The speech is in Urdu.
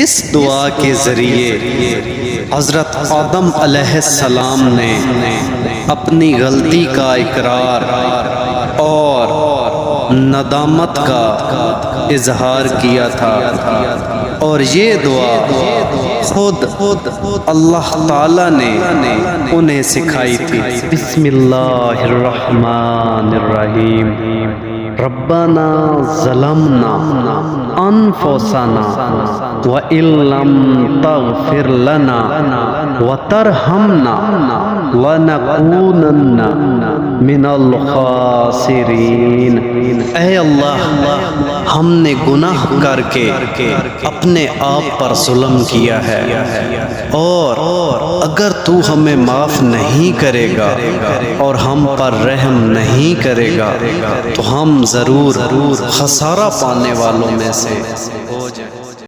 اس دعا کے ذریعے حضرت آدم علیہ السلام نے اپنی غلطی کا اقرار اور ندامت کا اظہار کیا تھا، اور یہ دعا خود اللہ تعالی نے انہیں سکھائی تھی۔ بسم اللہ الرحمن الرحیم۔ ربنا ظلمنا انفسنا وان لم تغفر لنا وترحمنا لنکونن من الخاسرین۔ اے اللہ، ہم نے گناہ کر کے اپنے آپ پر ظلم کیا ہے، اور اگر تو ہمیں معاف نہیں کرے گا اور ہم پر رحم نہیں کرے گا تو ہم ضرور خسارہ پانے والوں میں سے